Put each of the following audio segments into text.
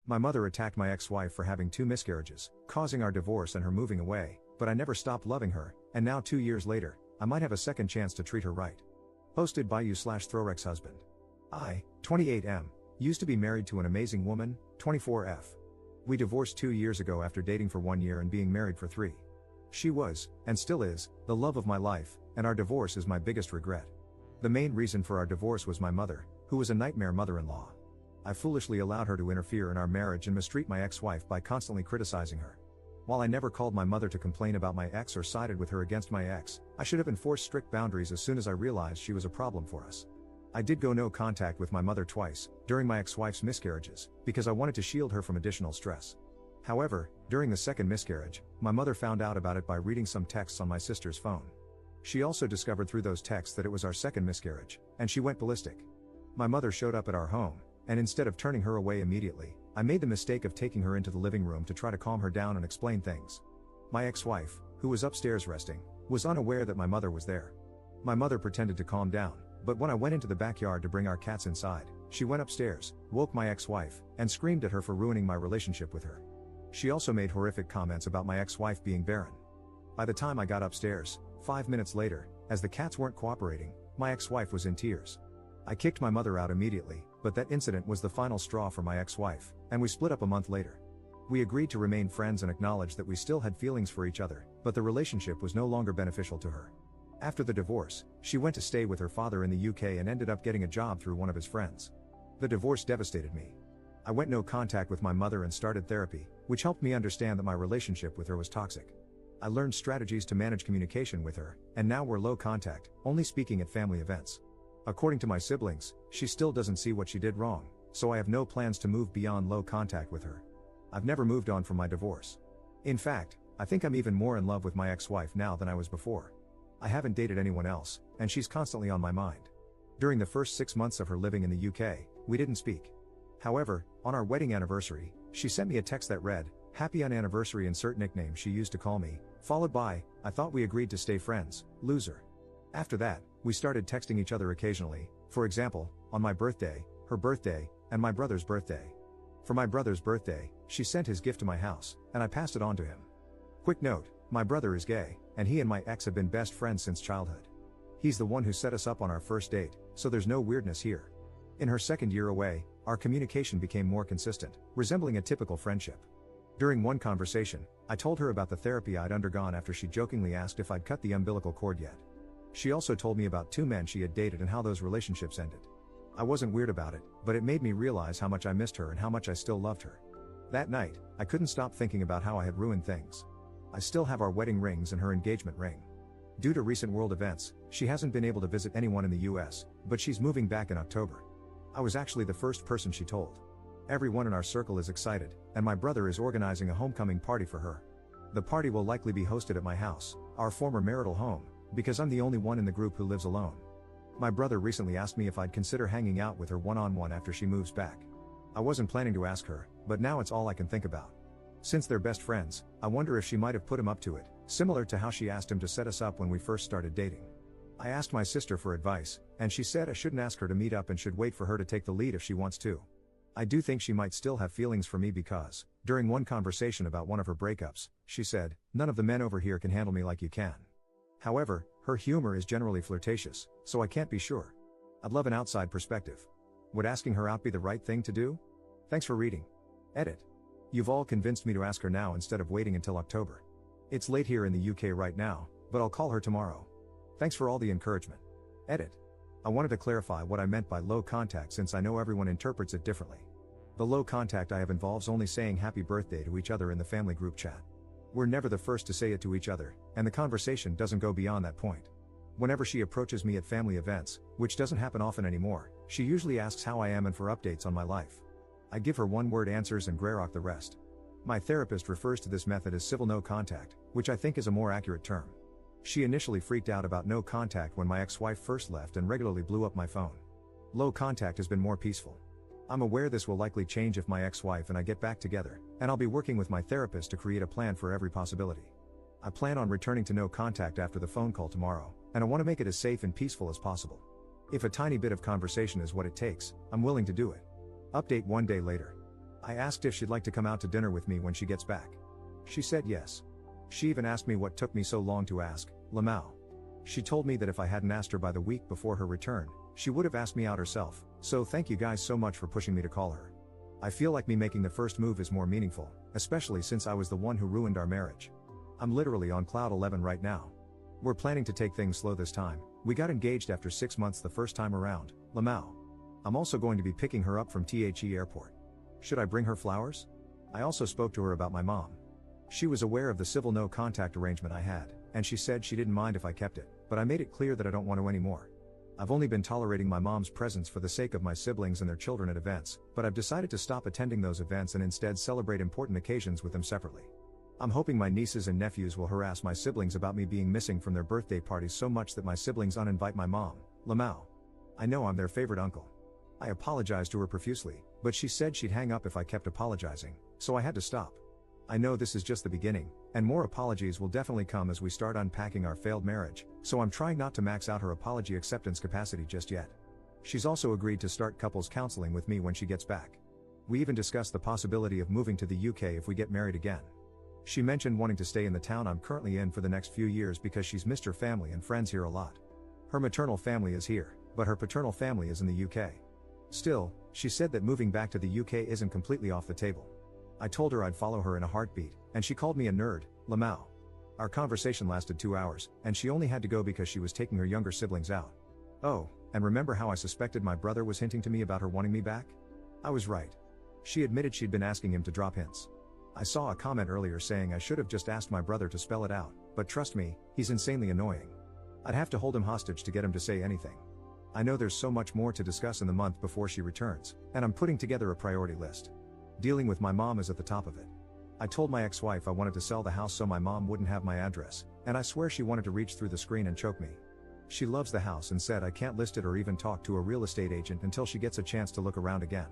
My mother attacked my ex-wife for having 2 miscarriages, causing our divorce and her moving away, but I never stopped loving her, and now 2 years later, I might have a second chance to treat her right. Posted by you/Throwrex husband. I, 28M, used to be married to an amazing woman, 24F. We divorced 2 years ago after dating for 1 year and being married for 3. She was, and still is, the love of my life, and our divorce is my biggest regret. The main reason for our divorce was my mother, who was a nightmare mother-in-law. I foolishly allowed her to interfere in our marriage and mistreat my ex-wife by constantly criticizing her. While I never called my mother to complain about my ex or sided with her against my ex, I should have enforced strict boundaries as soon as I realized she was a problem for us. I did go no contact with my mother twice, during my ex-wife's miscarriages, because I wanted to shield her from additional stress. However, during the second miscarriage, my mother found out about it by reading some texts on my sister's phone. She also discovered through those texts that it was our second miscarriage, and she went ballistic. My mother showed up at our home, and instead of turning her away immediately, I made the mistake of taking her into the living room to try to calm her down and explain things. My ex-wife, who was upstairs resting, was unaware that my mother was there. My mother pretended to calm down, but when I went into the backyard to bring our cats inside, she went upstairs, woke my ex-wife, and screamed at her for ruining my relationship with her. She also made horrific comments about my ex-wife being barren. By the time I got upstairs, 5 minutes later, as the cats weren't cooperating, my ex-wife was in tears. I kicked my mother out immediately, but that incident was the final straw for my ex-wife, and we split up a month later. We agreed to remain friends and acknowledged that we still had feelings for each other, but the relationship was no longer beneficial to her. After the divorce, she went to stay with her father in the UK and ended up getting a job through one of his friends. The divorce devastated me. I went no contact with my mother and started therapy, which helped me understand that my relationship with her was toxic. I learned strategies to manage communication with her, and now we're low contact, only speaking at family events. According to my siblings, she still doesn't see what she did wrong, so I have no plans to move beyond low contact with her. I've never moved on from my divorce. In fact, I think I'm even more in love with my ex-wife now than I was before. I haven't dated anyone else, and she's constantly on my mind. During the first 6 months of her living in the UK, we didn't speak. However, on our wedding anniversary, she sent me a text that read, "Happy anniversary," insert nickname she used to call me, followed by, "I thought we agreed to stay friends, loser." After that, we started texting each other occasionally, for example, on my birthday, her birthday, and my brother's birthday. For my brother's birthday, she sent his gift to my house, and I passed it on to him. Quick note, my brother is gay, and he and my ex have been best friends since childhood. He's the one who set us up on our first date, so there's no weirdness here. In her second year away, our communication became more consistent, resembling a typical friendship. During one conversation, I told her about the therapy I'd undergone after she jokingly asked if I'd cut the umbilical cord yet. She also told me about 2 men she had dated and how those relationships ended. I wasn't weird about it, but it made me realize how much I missed her and how much I still loved her. That night, I couldn't stop thinking about how I had ruined things. I still have our wedding rings and her engagement ring. Due to recent world events, she hasn't been able to visit anyone in the US, but she's moving back in October. I was actually the first person she told. Everyone in our circle is excited, and my brother is organizing a homecoming party for her. The party will likely be hosted at my house, our former marital home, because I'm the only one in the group who lives alone. My brother recently asked me if I'd consider hanging out with her one-on-one after she moves back. I wasn't planning to ask her, but now it's all I can think about. Since they're best friends, I wonder if she might have put him up to it, similar to how she asked him to set us up when we first started dating. I asked my sister for advice, and she said I shouldn't ask her to meet up and should wait for her to take the lead if she wants to. I do think she might still have feelings for me because, during one conversation about one of her breakups, she said, "None of the men over here can handle me like you can." However, her humor is generally flirtatious, so I can't be sure. I'd love an outside perspective. Would asking her out be the right thing to do? Thanks for reading. Edit. You've all convinced me to ask her now instead of waiting until October. It's late here in the UK right now, but I'll call her tomorrow. Thanks for all the encouragement. Edit. I wanted to clarify what I meant by low contact since I know everyone interprets it differently. The low contact I have involves only saying happy birthday to each other in the family group chat. We're never the first to say it to each other, and the conversation doesn't go beyond that point. Whenever she approaches me at family events, which doesn't happen often anymore, she usually asks how I am and for updates on my life. I give her one-word answers and greyrock the rest. My therapist refers to this method as civil no contact, which I think is a more accurate term. She initially freaked out about no contact when my ex-wife first left and regularly blew up my phone. Low contact has been more peaceful. I'm aware this will likely change if my ex-wife and I get back together, and I'll be working with my therapist to create a plan for every possibility. I plan on returning to no contact after the phone call tomorrow, and I want to make it as safe and peaceful as possible. If a tiny bit of conversation is what it takes, I'm willing to do it. Update 1 day later. I asked if she'd like to come out to dinner with me when she gets back. She said yes. She even asked me what took me so long to ask, Lamau. She told me that if I hadn't asked her by the week before her return, she would have asked me out herself, so thank you guys so much for pushing me to call her. I feel like me making the first move is more meaningful, especially since I was the one who ruined our marriage. I'm literally on cloud 11 right now. We're planning to take things slow this time. We got engaged after 6 months the first time around, Lamau. I'm also going to be picking her up from THE airport. Should I bring her flowers? I also spoke to her about my mom. She was aware of the civil no contact arrangement I had, and she said she didn't mind if I kept it, but I made it clear that I don't want to anymore. I've only been tolerating my mom's presence for the sake of my siblings and their children at events, but I've decided to stop attending those events and instead celebrate important occasions with them separately. I'm hoping my nieces and nephews will harass my siblings about me being missing from their birthday parties so much that my siblings uninvite my mom, Lamau. I know I'm their favorite uncle. I apologized to her profusely, but she said she'd hang up if I kept apologizing, so I had to stop. I know this is just the beginning, and more apologies will definitely come as we start unpacking our failed marriage, so I'm trying not to max out her apology acceptance capacity just yet. She's also agreed to start couples counseling with me when she gets back. We even discussed the possibility of moving to the UK if we get married again. She mentioned wanting to stay in the town I'm currently in for the next few years because she's missed her family and friends here a lot. Her maternal family is here, but her paternal family is in the UK. Still, she said that moving back to the UK isn't completely off the table. I told her I'd follow her in a heartbeat, and she called me a nerd, Lamau. Our conversation lasted 2 hours, and she only had to go because she was taking her younger siblings out. Oh, and remember how I suspected my brother was hinting to me about her wanting me back? I was right. She admitted she'd been asking him to drop hints. I saw a comment earlier saying I should have just asked my brother to spell it out, but trust me, he's insanely annoying. I'd have to hold him hostage to get him to say anything. I know there's so much more to discuss in the month before she returns, and I'm putting together a priority list. Dealing with my mom is at the top of it. I told my ex-wife I wanted to sell the house so my mom wouldn't have my address, and I swear she wanted to reach through the screen and choke me. She loves the house and said I can't list it or even talk to a real estate agent until she gets a chance to look around again.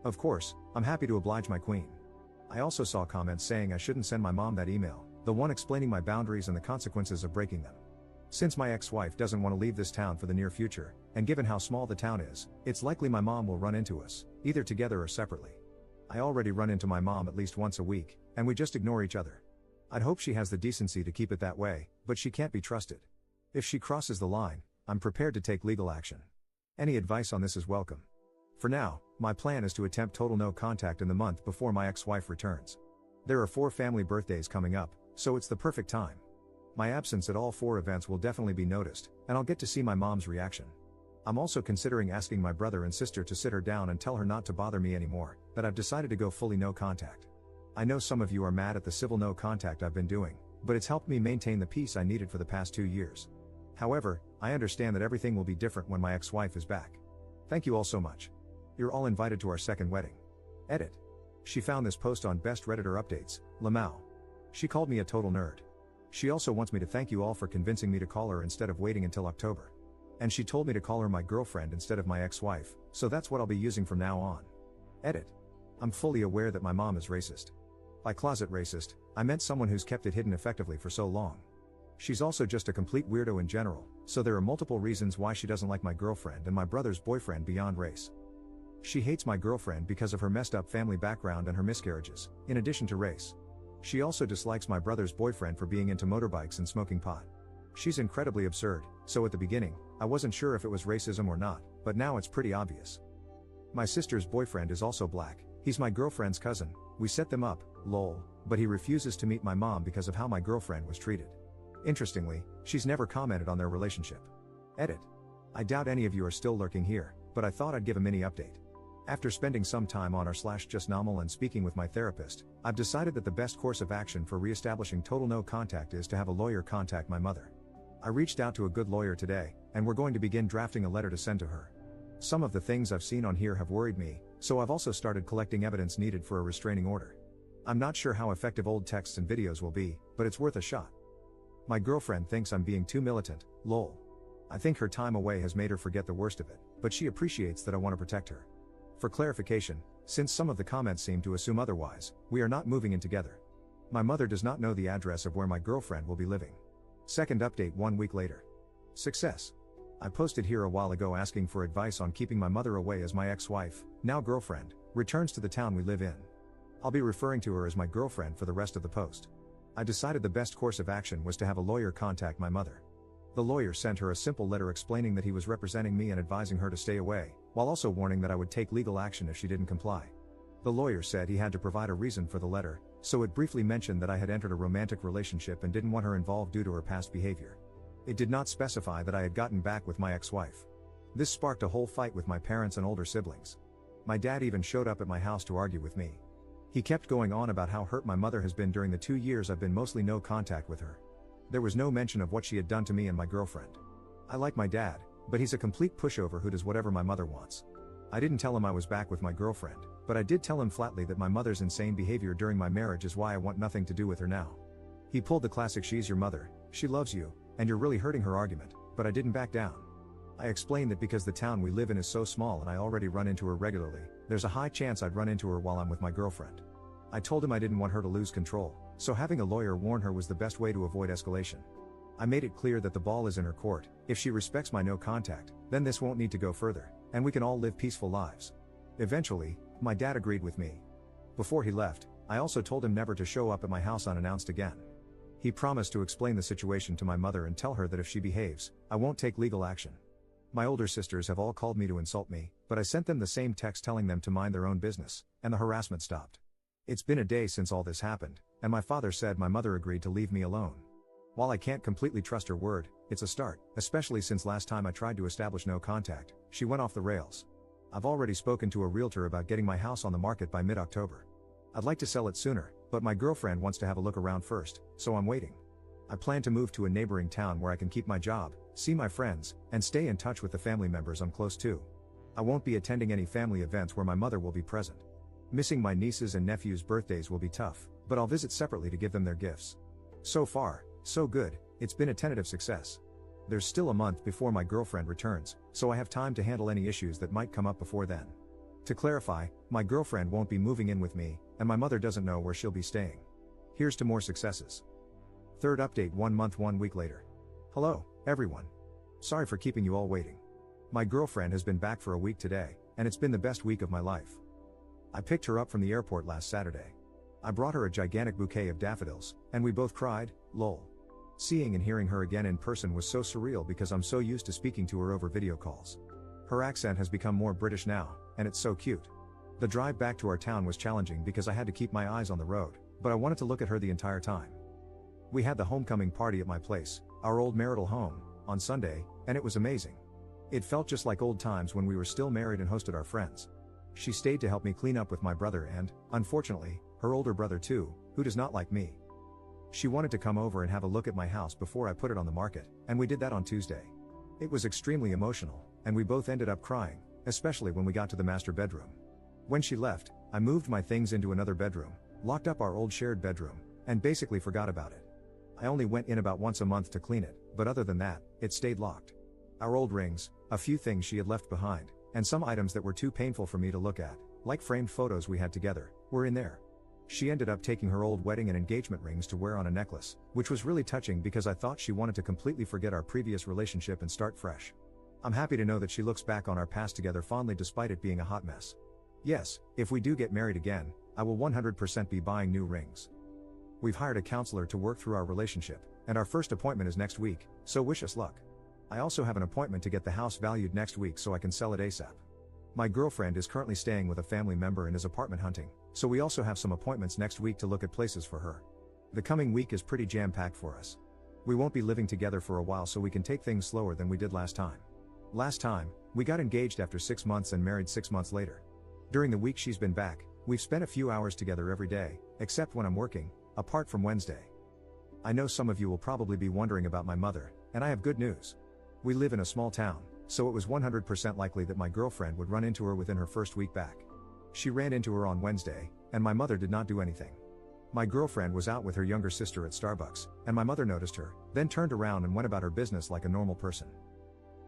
Of course, I'm happy to oblige my queen. I also saw comments saying I shouldn't send my mom that email, the one explaining my boundaries and the consequences of breaking them. Since my ex-wife doesn't want to leave this town for the near future, and given how small the town is, it's likely my mom will run into us, either together or separately. I already run into my mom at least once a week, and we just ignore each other. I'd hope she has the decency to keep it that way, but she can't be trusted. If she crosses the line, I'm prepared to take legal action. Any advice on this is welcome. For now, my plan is to attempt total no contact in the month before my ex-wife returns. There are 4 family birthdays coming up, so it's the perfect time. My absence at all 4 events will definitely be noticed, and I'll get to see my mom's reaction. I'm also considering asking my brother and sister to sit her down and tell her not to bother me anymore, that I've decided to go fully no contact. I know some of you are mad at the civil no contact I've been doing, but it's helped me maintain the peace I needed for the past 2 years. However, I understand that everything will be different when my ex-wife is back. Thank you all so much. You're all invited to our second wedding. Edit. She found this post on Best Redditor Updates, Lamau. She called me a total nerd. She also wants me to thank you all for convincing me to call her instead of waiting until October. And she told me to call her my girlfriend instead of my ex-wife, so that's what I'll be using from now on. Edit. I'm fully aware that my mom is racist. By closet racist, I meant someone who's kept it hidden effectively for so long. She's also just a complete weirdo in general, so there are multiple reasons why she doesn't like my girlfriend and my brother's boyfriend beyond race. She hates my girlfriend because of her messed up family background and her miscarriages, in addition to race. She also dislikes my brother's boyfriend for being into motorbikes and smoking pot. She's incredibly absurd, so at the beginning, I wasn't sure if it was racism or not, but now it's pretty obvious. My sister's boyfriend is also black, he's my girlfriend's cousin, we set them up, lol, but he refuses to meet my mom because of how my girlfriend was treated. Interestingly, she's never commented on their relationship. Edit. I doubt any of you are still lurking here, but I thought I'd give a mini update. After spending some time on r/justnormal and speaking with my therapist, I've decided that the best course of action for re-establishing total no contact is to have a lawyer contact my mother. I reached out to a good lawyer today, and we're going to begin drafting a letter to send to her. Some of the things I've seen on here have worried me, so I've also started collecting evidence needed for a restraining order. I'm not sure how effective old texts and videos will be, but it's worth a shot. My girlfriend thinks I'm being too militant, lol. I think her time away has made her forget the worst of it, but she appreciates that I want to protect her. For clarification, since some of the comments seem to assume otherwise, we are not moving in together. My mother does not know the address of where my girlfriend will be living. Second update 1 week later. Success. I posted here a while ago asking for advice on keeping my mother away as my ex-wife, now girlfriend, returns to the town we live in. I'll be referring to her as my girlfriend for the rest of the post. I decided the best course of action was to have a lawyer contact my mother. The lawyer sent her a simple letter explaining that he was representing me and advising her to stay away, while also warning that I would take legal action if she didn't comply. The lawyer said he had to provide a reason for the letter, so it briefly mentioned that I had entered a romantic relationship and didn't want her involved due to her past behavior. It did not specify that I had gotten back with my ex-wife. This sparked a whole fight with my parents and older siblings. My dad even showed up at my house to argue with me. He kept going on about how hurt my mother has been during the 2 years I've been mostly no contact with her. There was no mention of what she had done to me and my girlfriend. I like my dad, but he's a complete pushover who does whatever my mother wants. I didn't tell him I was back with my girlfriend, but I did tell him flatly that my mother's insane behavior during my marriage is why I want nothing to do with her now. He pulled the classic "she's your mother, she loves you, and you're really hurting her" argument, but I didn't back down. I explained that because the town we live in is so small and I already run into her regularly, there's a high chance I'd run into her while I'm with my girlfriend. I told him I didn't want her to lose control, so having a lawyer warn her was the best way to avoid escalation. I made it clear that the ball is in her court. If she respects my no contact, then this won't need to go further, and we can all live peaceful lives. Eventually, my dad agreed with me. Before he left, I also told him never to show up at my house unannounced again. He promised to explain the situation to my mother and tell her that if she behaves, I won't take legal action. My older sisters have all called me to insult me, but I sent them the same text telling them to mind their own business, and the harassment stopped. It's been a day since all this happened, and my father said my mother agreed to leave me alone. While I can't completely trust her word, it's a start, especially since last time I tried to establish no contact, she went off the rails. I've already spoken to a realtor about getting my house on the market by mid-October. I'd like to sell it sooner, but my girlfriend wants to have a look around first, so I'm waiting. I plan to move to a neighboring town where I can keep my job, see my friends, and stay in touch with the family members I'm close to. I won't be attending any family events where my mother will be present. Missing my nieces and nephews' birthdays will be tough, but I'll visit separately to give them their gifts. So far, so good, it's been a tentative success. There's still a month before my girlfriend returns, so I have time to handle any issues that might come up before then. To clarify, my girlfriend won't be moving in with me, and my mother doesn't know where she'll be staying. Here's to more successes. Third update 1 month 1 week later. Hello, everyone. Sorry for keeping you all waiting. My girlfriend has been back for a week today, and it's been the best week of my life. I picked her up from the airport last Saturday. I brought her a gigantic bouquet of daffodils, and we both cried, lol. Seeing and hearing her again in person was so surreal because I'm so used to speaking to her over video calls. Her accent has become more British now, and it's so cute. The drive back to our town was challenging because I had to keep my eyes on the road, but I wanted to look at her the entire time. We had the homecoming party at my place, our old marital home, on Sunday, and it was amazing. It felt just like old times when we were still married and hosted our friends. She stayed to help me clean up with my brother and, unfortunately, her older brother too, who does not like me. She wanted to come over and have a look at my house before I put it on the market, and we did that on Tuesday. It was extremely emotional, and we both ended up crying, especially when we got to the master bedroom. When she left, I moved my things into another bedroom, locked up our old shared bedroom, and basically forgot about it. I only went in about once a month to clean it, but other than that, it stayed locked. Our old rings, a few things she had left behind, and some items that were too painful for me to look at, like framed photos we had together, were in there. She ended up taking her old wedding and engagement rings to wear on a necklace, which was really touching because I thought she wanted to completely forget our previous relationship and start fresh. I'm happy to know that she looks back on our past together fondly despite it being a hot mess. Yes, if we do get married again, I will 100% be buying new rings. We've hired a counselor to work through our relationship, and our first appointment is next week, so wish us luck. I also have an appointment to get the house valued next week so I can sell it ASAP. My girlfriend is currently staying with a family member and is apartment hunting, so we also have some appointments next week to look at places for her. The coming week is pretty jam-packed for us. We won't be living together for a while so we can take things slower than we did last time. Last time, we got engaged after 6 months and married 6 months later. During the week she's been back, we've spent a few hours together every day, except when I'm working, apart from Wednesday. I know some of you will probably be wondering about my mother, and I have good news. We live in a small town, so it was 100% likely that my girlfriend would run into her within her first week back. She ran into her on Wednesday, and my mother did not do anything. My girlfriend was out with her younger sister at Starbucks, and my mother noticed her, then turned around and went about her business like a normal person.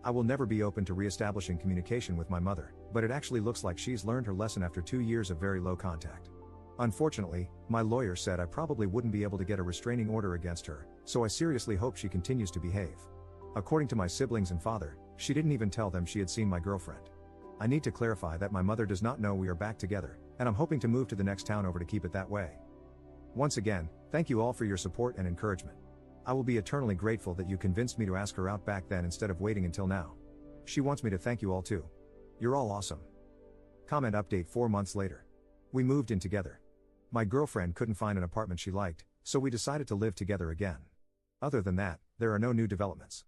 I will never be open to re-establishing communication with my mother, but it actually looks like she's learned her lesson after 2 years of very low contact. Unfortunately, my lawyer said I probably wouldn't be able to get a restraining order against her, so I seriously hope she continues to behave. According to my siblings and father, she didn't even tell them she had seen my girlfriend. I need to clarify that my mother does not know we are back together, and I'm hoping to move to the next town over to keep it that way. Once again, thank you all for your support and encouragement. I will be eternally grateful that you convinced me to ask her out back then instead of waiting until now. She wants me to thank you all too. You're all awesome. Comment update 4 months later. We moved in together. My girlfriend couldn't find an apartment she liked, so we decided to live together again. Other than that, there are no new developments.